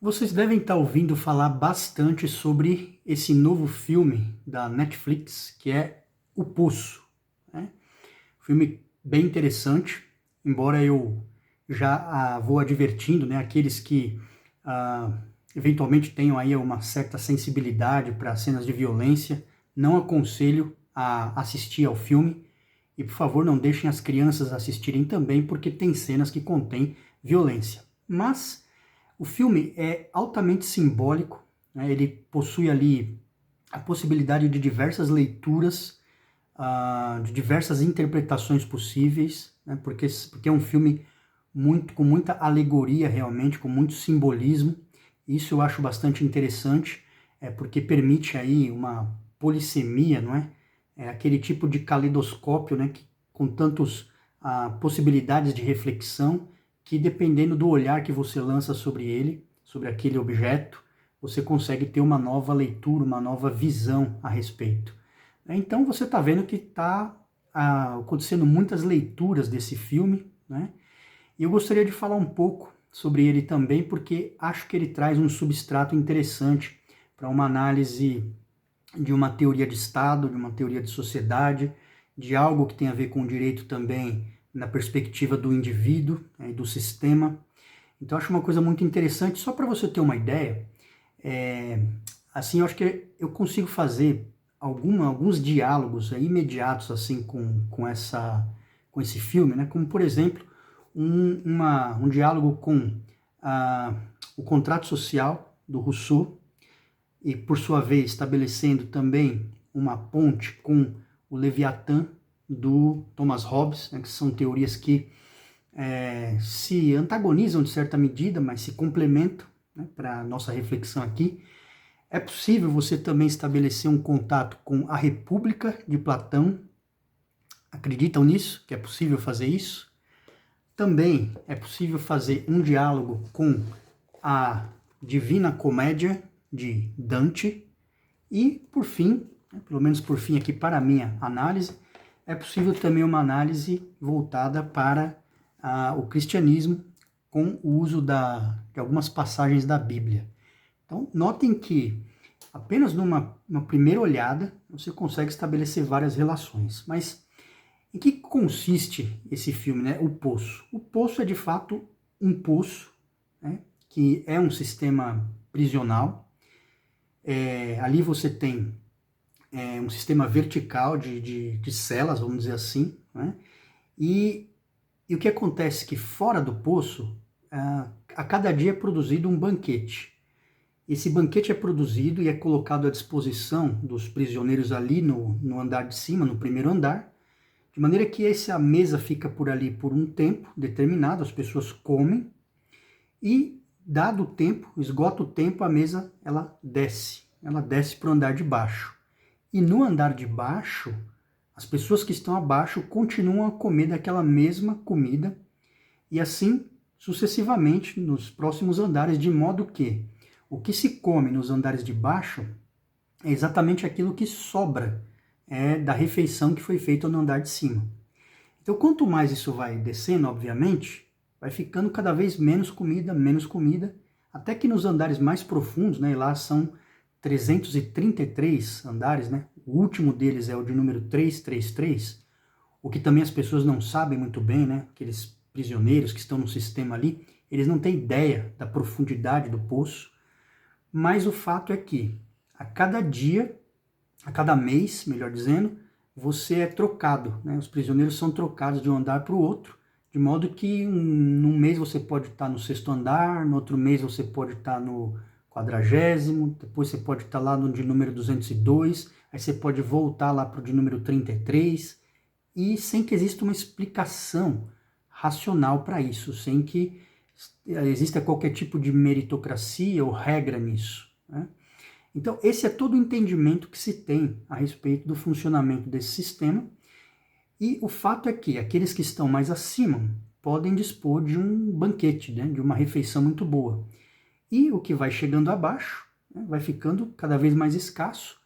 Vocês devem estar ouvindo falar bastante sobre esse novo filme da Netflix, que é O Poço, né? Filme bem interessante, embora eu já vou advertindo, né, aqueles que eventualmente tenham aí uma certa sensibilidade para cenas de violência, não aconselho a assistir ao filme e, por favor, não deixem as crianças assistirem também, porque tem cenas que contêm violência. Mas o filme é altamente simbólico, né? Ele possui ali a possibilidade de diversas leituras, de diversas interpretações possíveis, né? Porque é um filme com muita alegoria realmente, com muito simbolismo. Isso eu acho bastante interessante, porque permite aí uma polissemia, não é? É aquele tipo de caleidoscópio, né? Com tantas possibilidades de reflexão, que dependendo do olhar que você lança sobre ele, sobre aquele objeto, você consegue ter uma nova leitura, uma nova visão a respeito. Então você está vendo que está acontecendo muitas leituras desse filme, né? E eu gostaria de falar um pouco sobre ele também, porque acho que ele traz um substrato interessante para uma análise de uma teoria de Estado, de uma teoria de sociedade, de algo que tem a ver com o direito também na perspectiva do indivíduo, né, e do sistema. Então acho uma coisa muito interessante. Só para você ter uma ideia, é, assim, eu acho que eu consigo fazer alguns diálogos imediatos assim com esse filme, né? Como por exemplo um diálogo com ah, o contrato social do Rousseau, e por sua vez estabelecendo também uma ponte com o Leviatã do Thomas Hobbes, né? Que são teorias que se antagonizam de certa medida, mas se complementam, né, para a nossa reflexão aqui. É possível você também estabelecer um contato com a República de Platão. Acreditam nisso? Que é possível fazer isso? Também é possível fazer um diálogo com a Divina Comédia de Dante. E, por fim, pelo menos por fim aqui para a minha análise, é possível também uma análise voltada para o cristianismo, com o uso de algumas passagens da Bíblia. Então, notem que apenas numa primeira olhada você consegue estabelecer várias relações. Mas em que consiste esse filme, né? O Poço. O Poço é de fato um poço, né? Que é um sistema prisional. Ali você tem um sistema vertical de celas, vamos dizer assim, né? E o que acontece é que fora do poço, a cada dia é produzido um banquete. Esse banquete é produzido e é colocado à disposição dos prisioneiros ali no andar de cima, no primeiro andar, de maneira que essa mesa fica por ali por um tempo determinado, as pessoas comem, e dado o tempo, esgota o tempo, a mesa ela desce para o andar de baixo. E no andar de baixo, as pessoas que estão abaixo continuam a comer daquela mesma comida, e assim sucessivamente nos próximos andares, de modo que o que se come nos andares de baixo é exatamente aquilo que sobra da refeição que foi feita no andar de cima. Então, quanto mais isso vai descendo, obviamente, vai ficando cada vez menos comida, até que nos andares mais profundos, né, e lá são 333 andares, né, o último deles é o de número 333, o que também as pessoas não sabem muito bem, né, aqueles prisioneiros que estão no sistema ali, eles não têm ideia da profundidade do poço, mas o fato é que a cada dia, a cada mês, melhor dizendo, você é trocado, né? Os prisioneiros são trocados de um andar para o outro, de modo que num mês você pode estar no sexto andar, no outro mês você pode estar no 40º, depois você pode estar lá no de número 202, aí você pode voltar lá para o de número 33, e sem que exista uma explicação racional para isso, sem que exista qualquer tipo de meritocracia ou regra nisso, né? Então, esse é todo o entendimento que se tem a respeito do funcionamento desse sistema, e o fato é que aqueles que estão mais acima podem dispor de um banquete, né, de uma refeição muito boa. E o que vai chegando abaixo, né, vai ficando cada vez mais escasso,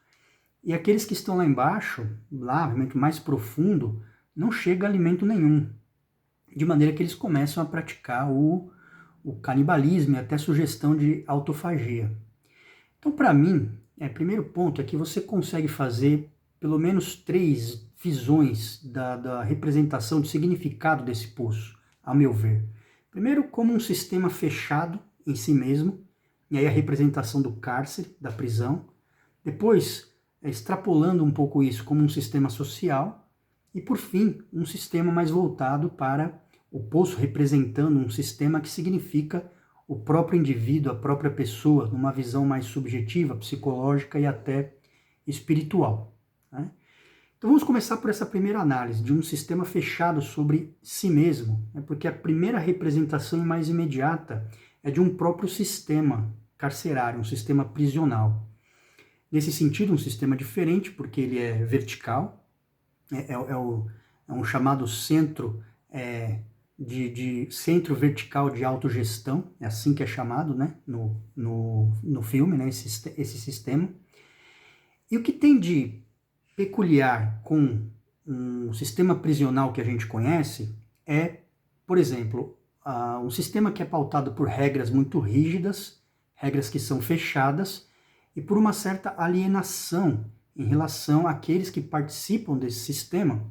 e aqueles que estão lá embaixo, lá, realmente mais profundo, não chega alimento nenhum, de maneira que eles começam a praticar o canibalismo e até sugestão de autofagia. Então, para mim, o primeiro ponto é que você consegue fazer pelo menos 3 visões da representação de significado desse poço, a meu ver. Primeiro, como um sistema fechado em si mesmo, e aí a representação do cárcere, da prisão. Depois, extrapolando um pouco isso como um sistema social. E, por fim, um sistema mais voltado para o poço, representando um sistema que significa o próprio indivíduo, a própria pessoa, numa visão mais subjetiva, psicológica e até espiritual, né? Então vamos começar por essa primeira análise, de um sistema fechado sobre si mesmo, né? Porque a primeira representação mais imediata é de um próprio sistema carcerário, um sistema prisional. Nesse sentido, um sistema diferente, porque ele é vertical, é um chamado centro de centro vertical de autogestão, é assim que é chamado, né, no filme, né, esse sistema. E o que tem de peculiar com um sistema prisional que a gente conhece é, por exemplo, um sistema que é pautado por regras muito rígidas, regras que são fechadas, e por uma certa alienação em relação àqueles que participam desse sistema,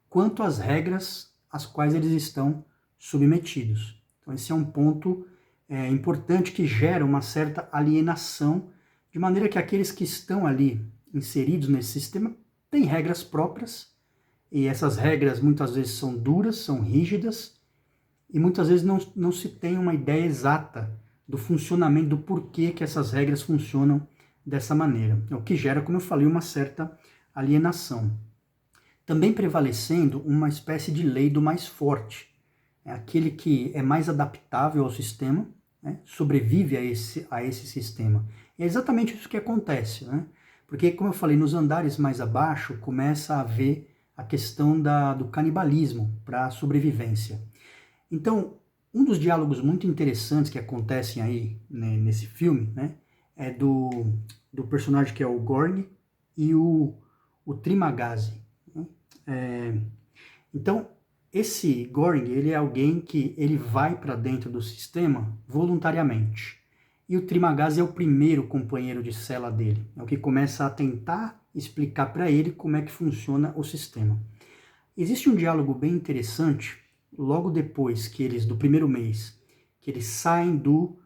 quanto às regras às quais eles estão submetidos. Então esse é um ponto importante que gera uma certa alienação, de maneira que aqueles que estão ali inseridos nesse sistema têm regras próprias, e essas regras muitas vezes são duras, são rígidas, e muitas vezes não se tem uma ideia exata do funcionamento, do porquê que essas regras funcionam dessa maneira. É o que gera, como eu falei, uma certa alienação. Também prevalecendo uma espécie de lei do mais forte. É aquele que é mais adaptável ao sistema, né, sobrevive a esse sistema. E é exatamente isso que acontece, né? Porque, como eu falei, nos andares mais abaixo começa a haver a questão do canibalismo para a sobrevivência. Então, um dos diálogos muito interessantes que acontecem aí, né, nesse filme, né, é do personagem que é o Gorn e o Trimagazi, né? Então, esse Gorn, ele é alguém que ele vai para dentro do sistema voluntariamente. E o Trimagazi é o primeiro companheiro de cela dele. É o que começa a tentar explicar para ele como é que funciona o sistema. Existe um diálogo bem interessante, logo depois que eles, do primeiro mês, que eles saem do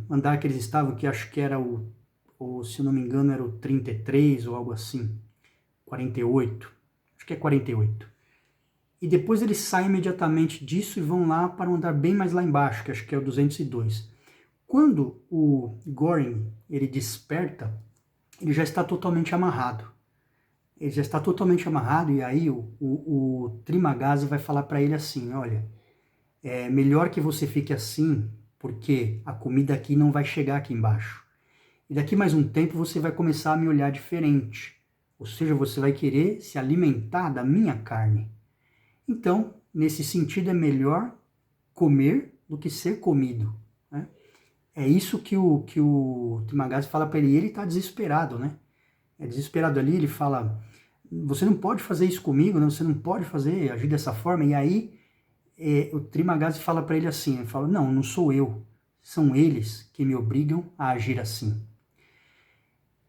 andar que eles estavam, que acho que era se eu não me engano, era o 33 ou algo assim, 48, acho que é 48. E depois eles saem imediatamente disso e vão lá para um andar bem mais lá embaixo, que acho que é o 202. Quando o Goring, ele desperta, ele já está totalmente amarrado. Ele já está totalmente amarrado, e aí o Trimagazi vai falar para ele assim, olha, é melhor que você fique assim, porque a comida aqui não vai chegar aqui embaixo. E daqui mais um tempo você vai começar a me olhar diferente. Ou seja, você vai querer se alimentar da minha carne. Então, nesse sentido, é melhor comer do que ser comido, né? É isso que o Trimagazi fala para ele, e ele está desesperado, né? É desesperado ali, ele fala, você não pode fazer isso comigo, né? Você não pode agir dessa forma. E aí o Trimagazi fala para ele assim, ele fala, não sou eu, são eles que me obrigam a agir assim.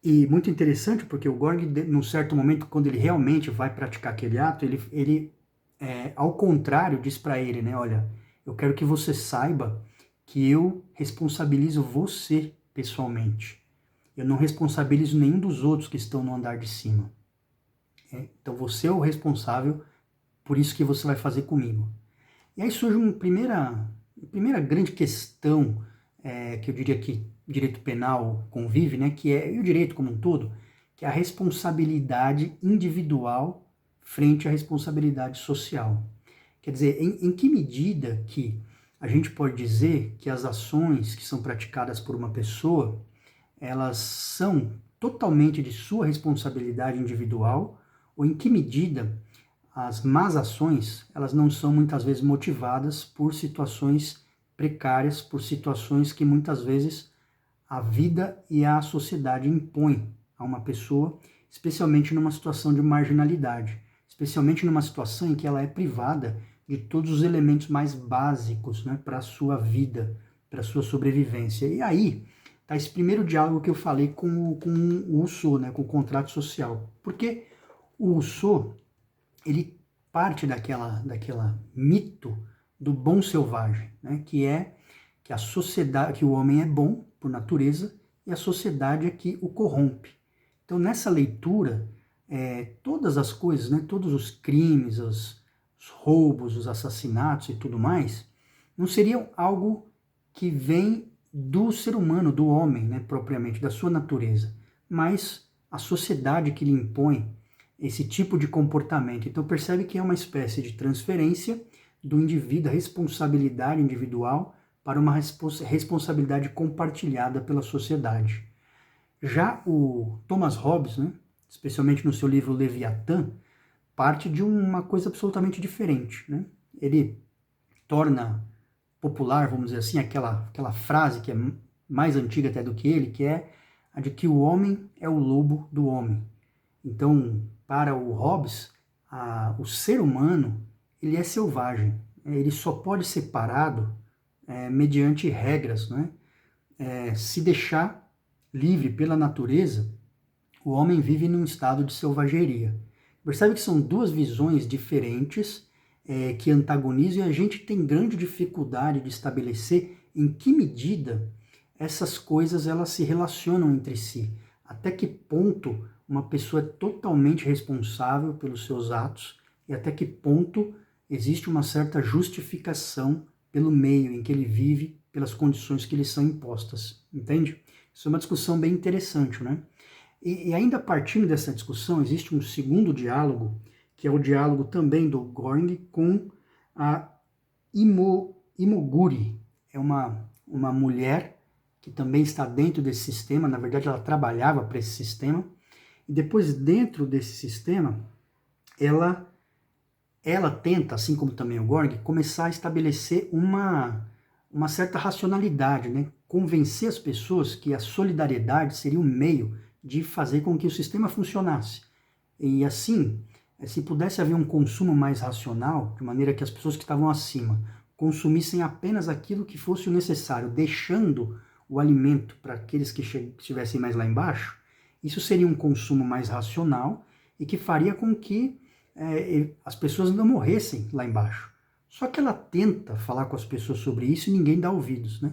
E muito interessante, porque o Gorg, num certo momento, quando ele realmente vai praticar aquele ato, ele ao contrário, diz para ele, né, olha, eu quero que você saiba que eu responsabilizo você pessoalmente. Eu não responsabilizo nenhum dos outros que estão no andar de cima. Então você é o responsável por isso que você vai fazer comigo. E aí surge uma primeira grande questão, que eu diria que direito penal convive, né, que é, e o direito como um todo, que é a responsabilidade individual frente à responsabilidade social. Quer dizer, em que medida que a gente pode dizer que as ações que são praticadas por uma pessoa, elas são totalmente de sua responsabilidade individual, ou em que medida as más ações, elas não são muitas vezes motivadas por situações precárias, por situações que muitas vezes a vida e a sociedade impõem a uma pessoa, especialmente numa situação de marginalidade, especialmente numa situação em que ela é privada de todos os elementos mais básicos, né, para a sua vida, para a sua sobrevivência. E aí tá esse primeiro diálogo que eu falei com o Rousseau, né, com o contrato social. Porque o Rousseau, ele parte daquela mito do bom selvagem, né, que é que a sociedade, que o homem é bom por natureza e a sociedade é que o corrompe. Então, nessa leitura, todas as coisas, né, todos os crimes, os roubos, os assassinatos e tudo mais, não seriam algo que vem do ser humano, do homem, né, propriamente, da sua natureza, mas a sociedade que lhe impõe esse tipo de comportamento. Então percebe que é uma espécie de transferência do indivíduo, a responsabilidade individual para uma responsabilidade compartilhada pela sociedade. Já o Thomas Hobbes, né, especialmente no seu livro Leviatã, parte de uma coisa absolutamente diferente, né? Ele torna popular, vamos dizer assim, aquela frase que é mais antiga até do que ele, que é a de que o homem é o lobo do homem. Então, para o Hobbes, o ser humano, ele é selvagem. Ele só pode ser parado mediante regras, né? Se deixar livre pela natureza, o homem vive num estado de selvageria. Percebe que são duas visões diferentes que antagonizam e a gente tem grande dificuldade de estabelecer em que medida essas coisas elas se relacionam entre si. Até que ponto uma pessoa é totalmente responsável pelos seus atos e até que ponto existe uma certa justificação pelo meio em que ele vive, pelas condições que lhe são impostas, entende? Isso é uma discussão bem interessante, né? E ainda partindo dessa discussão, existe um segundo diálogo, que é o diálogo também do Göring com a Imoguri. É uma mulher que também está dentro desse sistema, na verdade ela trabalhava para esse sistema, e depois dentro desse sistema, ela tenta, assim como também o Göring, começar a estabelecer uma certa racionalidade, né? Convencer as pessoas que a solidariedade seria um meio de fazer com que o sistema funcionasse. E assim, se pudesse haver um consumo mais racional, de maneira que as pessoas que estavam acima consumissem apenas aquilo que fosse o necessário, deixando o alimento para aqueles que estivessem mais lá embaixo, isso seria um consumo mais racional e que faria com que as pessoas não morressem lá embaixo. Só que ela tenta falar com as pessoas sobre isso e ninguém dá ouvidos, né?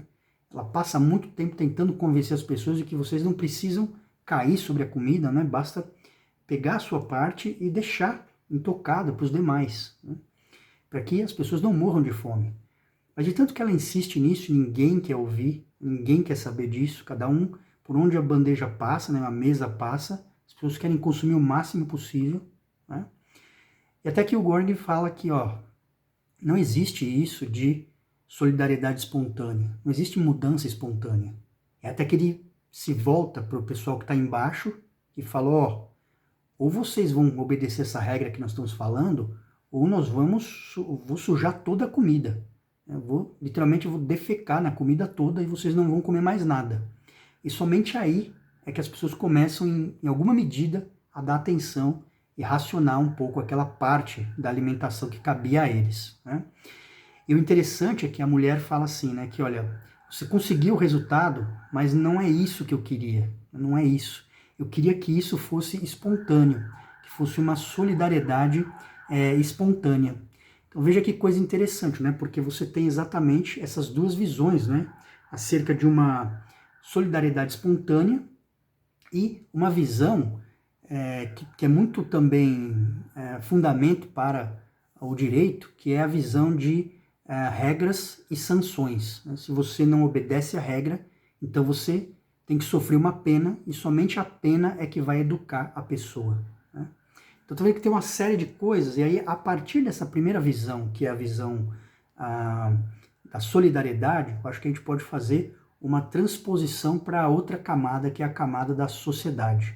Ela passa muito tempo tentando convencer as pessoas de que vocês não precisam cair sobre a comida, né? Basta pegar a sua parte e deixar intocada para os demais, né? Para que as pessoas não morram de fome. Mas de tanto que ela insiste nisso, ninguém quer ouvir, ninguém quer saber disso, cada um, por onde a bandeja passa, né, a mesa passa, as pessoas querem consumir o máximo possível, né? E até que o Göring fala que, não existe isso de solidariedade espontânea, não existe mudança espontânea. É até que ele se volta para o pessoal que está embaixo e fala, ou vocês vão obedecer essa regra que nós estamos falando, ou vou sujar toda a comida. Literalmente vou defecar na comida toda e vocês não vão comer mais nada. E somente aí é que as pessoas começam, em alguma medida, a dar atenção e racionar um pouco aquela parte da alimentação que cabia a eles, né? E o interessante é que a mulher fala assim, né, que olha, você conseguiu o resultado, mas não é isso que eu queria, não é isso. Eu queria que isso fosse espontâneo, que fosse uma solidariedade espontânea. Então veja que coisa interessante, né, porque você tem exatamente essas duas visões, né, acerca de uma solidariedade espontânea e uma visão que é muito também fundamento para o direito, que é a visão de regras e sanções. Né? Se você não obedece à regra, então você tem que sofrer uma pena, e somente a pena é que vai educar a pessoa. Né? Então, tu vê que tem uma série de coisas, e aí, a partir dessa primeira visão, que é a visão da solidariedade, eu acho que a gente pode fazer uma transposição para outra camada, que é a camada da sociedade.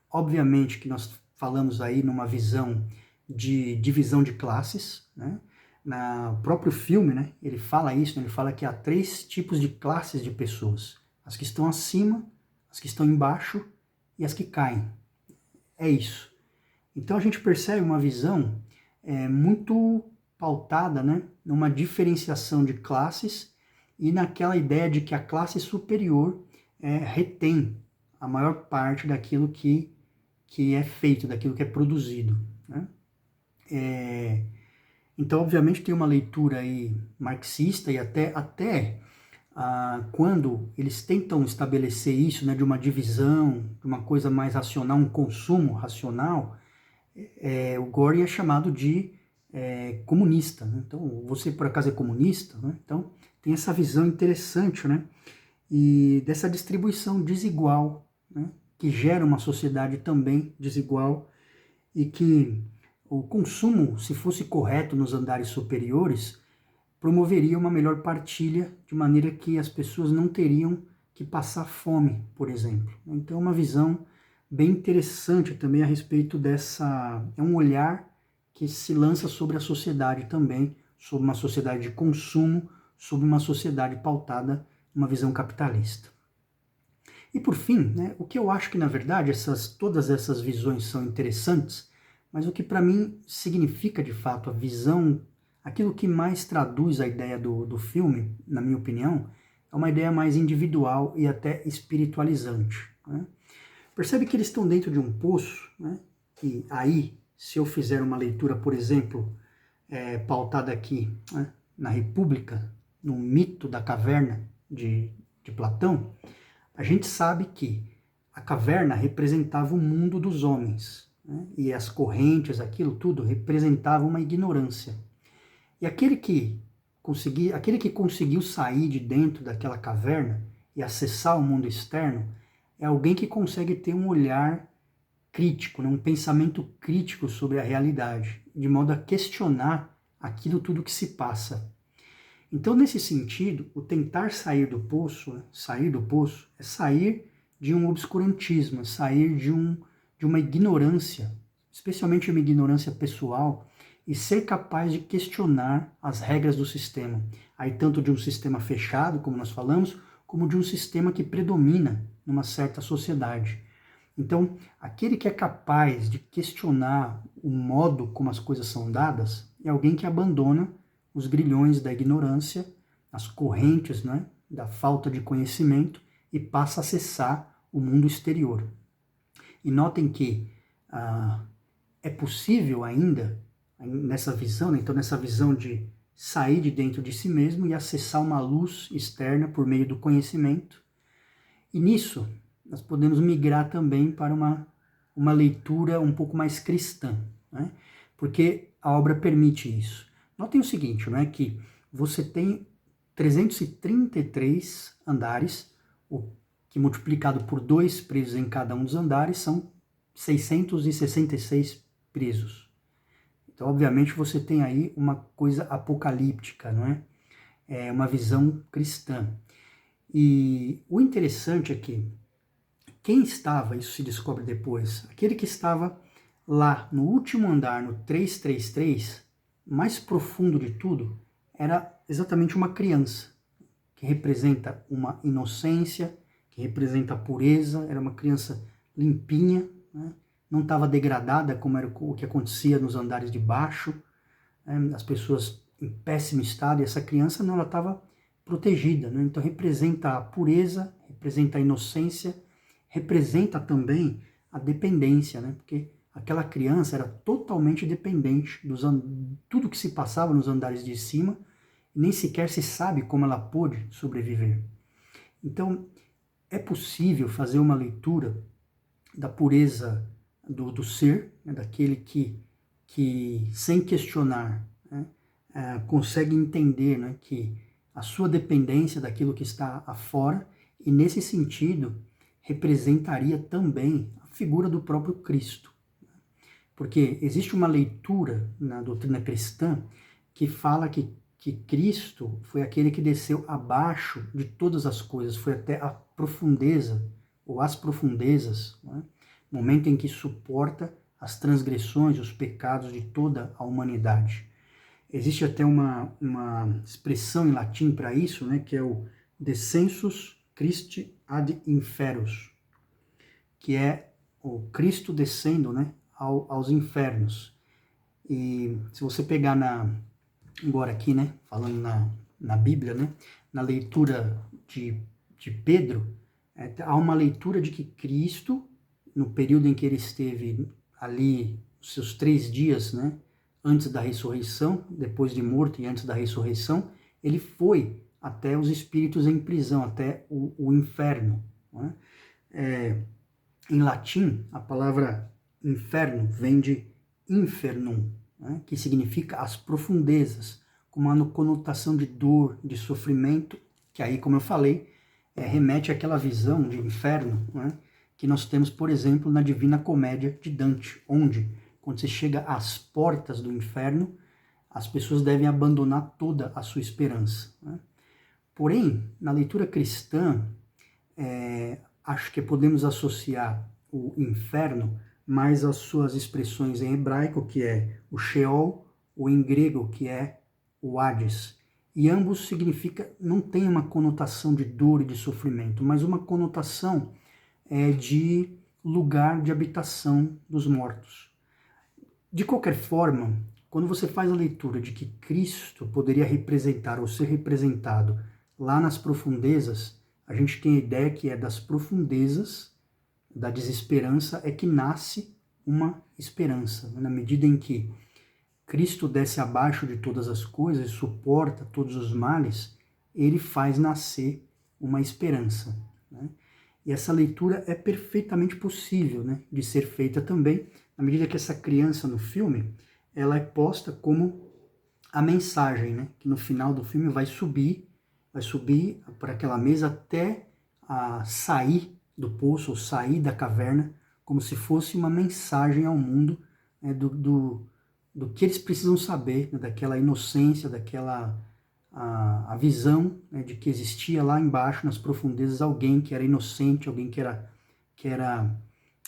Obviamente que nós falamos aí numa visão de divisão de classes, né? No próprio filme, né, ele fala isso, né, ele fala que há 3 tipos de classes de pessoas. As que estão acima, as que estão embaixo e as que caem. É isso. Então a gente percebe uma visão muito pautada, né, numa diferenciação de classes e naquela ideia de que a classe superior retém a maior parte daquilo que é feito, daquilo que é produzido, né? Então, obviamente, tem uma leitura aí marxista e até quando eles tentam estabelecer isso, né, de uma divisão, de uma coisa mais racional, um consumo racional, o Göring é chamado de comunista, né? Então, você por acaso é comunista, né? Então, tem essa visão interessante, né? E dessa distribuição desigual, né? Que gera uma sociedade também desigual e que o consumo, se fosse correto nos andares superiores, promoveria uma melhor partilha, de maneira que as pessoas não teriam que passar fome, por exemplo. Então, uma visão bem interessante também a respeito dessa... É um olhar que se lança sobre a sociedade também, sobre uma sociedade de consumo, sobre uma sociedade pautada numa visão capitalista. E por fim, né, o que eu acho que na verdade todas essas visões são interessantes, mas o que para mim significa de fato a visão, aquilo que mais traduz a ideia do filme, na minha opinião, é uma ideia mais individual e até espiritualizante, né? Percebe que eles estão dentro de um poço, né? E aí, se eu fizer uma leitura, por exemplo, pautada aqui, né, na República, no mito da caverna de Platão, a gente sabe que a caverna representava o mundo dos homens, né? E as correntes, aquilo tudo, representava uma ignorância. E aquele que conseguiu sair de dentro daquela caverna e acessar o mundo externo é alguém que consegue ter um olhar crítico, né? Um pensamento crítico sobre a realidade, de modo a questionar aquilo tudo que se passa. Então, nesse sentido, o tentar sair do poço, né? Sair do poço, é sair de um obscurantismo, sair de uma ignorância, especialmente uma ignorância pessoal, e ser capaz de questionar as regras do sistema. Aí tanto de um sistema fechado, como nós falamos, como de um sistema que predomina numa certa sociedade. Então, aquele que é capaz de questionar o modo como as coisas são dadas é alguém que abandona os grilhões da ignorância, as correntes, né, da falta de conhecimento e passa a acessar o mundo exterior. E notem que é possível ainda, nessa visão, né, então nessa visão de sair de dentro de si mesmo e acessar uma luz externa por meio do conhecimento. E nisso, nós podemos migrar também para uma leitura um pouco mais cristã, né? Porque a obra permite isso. Notem o seguinte, né, que você tem 333 andares, o que multiplicado por 2 presos em cada um dos andares são 666 presos. Então, obviamente, você tem aí uma coisa apocalíptica, não é? É uma visão cristã. E o interessante é que quem estava, isso se descobre depois, aquele que estava lá no último andar, no 333, mais profundo de tudo, era exatamente uma criança, que representa uma inocência, que representa a pureza, era uma criança limpinha, né? Não estava degradada como era o que acontecia nos andares de baixo, né? As pessoas em péssimo estado, e essa criança não, ela estava protegida, né? Então representa a pureza, representa a inocência, representa também a dependência, né? Porque aquela criança era totalmente dependente de tudo que se passava nos andares de cima, e nem sequer se sabe como ela pôde sobreviver. Então, é possível fazer uma leitura da pureza do ser, né? Daquele que sem questionar, né? Consegue entender, né? Que a sua dependência daquilo que está afora, e nesse sentido representaria também a figura do próprio Cristo. Porque existe uma leitura na doutrina cristã que fala que Cristo foi aquele que desceu abaixo de todas as coisas, foi até a profundeza, ou as profundezas, né? Momento em que suporta as transgressões, os pecados de toda a humanidade. Existe até uma expressão em latim para isso, né, que é o descensus Christi ad inferos, que é o Cristo descendo, né, aos infernos. E se você pegar embora aqui, né, falando na Bíblia, né, na leitura de Pedro, há uma leitura de que Cristo, no período em que ele esteve ali, os seus 3 dias, né, antes da ressurreição, depois de morto e antes da ressurreição, ele foi até os espíritos em prisão, até o inferno. Né? Em latim, a palavra inferno vem de infernum, né, que significa as profundezas, com uma conotação de dor, de sofrimento, que aí, como eu falei, remete àquela visão de inferno, né, que nós temos, por exemplo, na Divina Comédia de Dante, onde, quando você chega às portas do inferno, as pessoas devem abandonar toda a sua esperança. Né? Porém, na leitura cristã, acho que podemos associar o inferno mais às suas expressões em hebraico, que é o Sheol, ou em grego, que é o Hades. E ambos significa, não tem uma conotação de dor e de sofrimento, mas uma conotação de lugar de habitação dos mortos. De qualquer forma, quando você faz a leitura de que Cristo poderia representar ou ser representado lá nas profundezas, a gente tem a ideia que é das profundezas da desesperança é que nasce uma esperança. Na medida em que Cristo desce abaixo de todas as coisas, suporta todos os males, ele faz nascer uma esperança. Né? E essa leitura é perfeitamente possível, né, de ser feita também, na medida que essa criança no filme, ela é posta como a mensagem, né, que no final do filme vai subir por aquela mesa até sair do poço, ou sair da caverna, como se fosse uma mensagem ao mundo, né, do que eles precisam saber, né, daquela inocência, daquela a visão, né, de que existia lá embaixo, nas profundezas, alguém que era inocente, alguém que era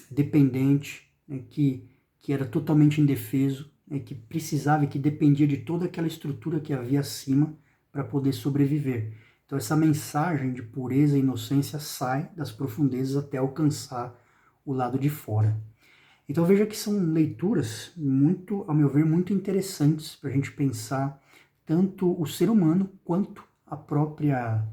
dependente, né, que era totalmente indefeso, né, que precisava e que dependia de toda aquela estrutura que havia acima para poder sobreviver. Então essa mensagem de pureza e inocência sai das profundezas até alcançar o lado de fora. Então veja que são leituras muito, ao meu ver, muito interessantes para a gente pensar tanto o ser humano quanto a própria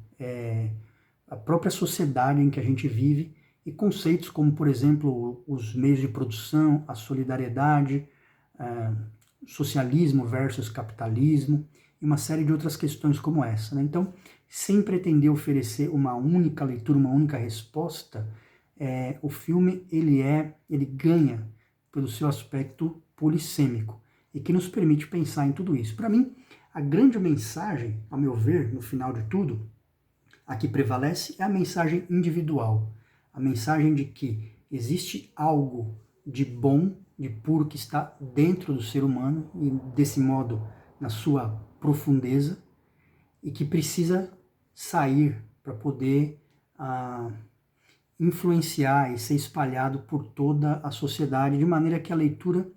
sociedade em que a gente vive, e conceitos como, por exemplo, os meios de produção, a solidariedade, socialismo versus capitalismo, e uma série de outras questões como essa. Né? Então, sem pretender oferecer uma única leitura, uma única resposta, o filme ele ganha pelo seu aspecto polissêmico, e que nos permite pensar em tudo isso. Para mim, a grande mensagem, ao meu ver, no final de tudo, a que prevalece é a mensagem individual, a mensagem de que existe algo de bom, de puro que está dentro do ser humano, e desse modo na sua profundeza, e que precisa sair para poder influenciar e ser espalhado por toda a sociedade, de maneira que a leitura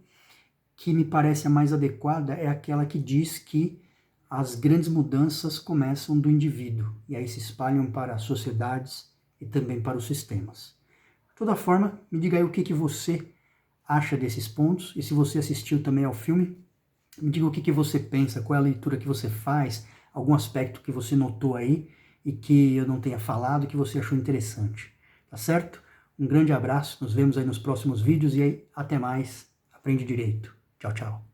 que me parece a mais adequada é aquela que diz que as grandes mudanças começam do indivíduo e aí se espalham para as sociedades e também para os sistemas. De toda forma, me diga aí o que você acha desses pontos, e se você assistiu também ao filme, me diga o que você pensa, qual é a leitura que você faz, algum aspecto que você notou aí e que eu não tenha falado, que você achou interessante. Tá certo? Um grande abraço, nos vemos aí nos próximos vídeos e aí, até mais. Aprende direito. Tchau, tchau.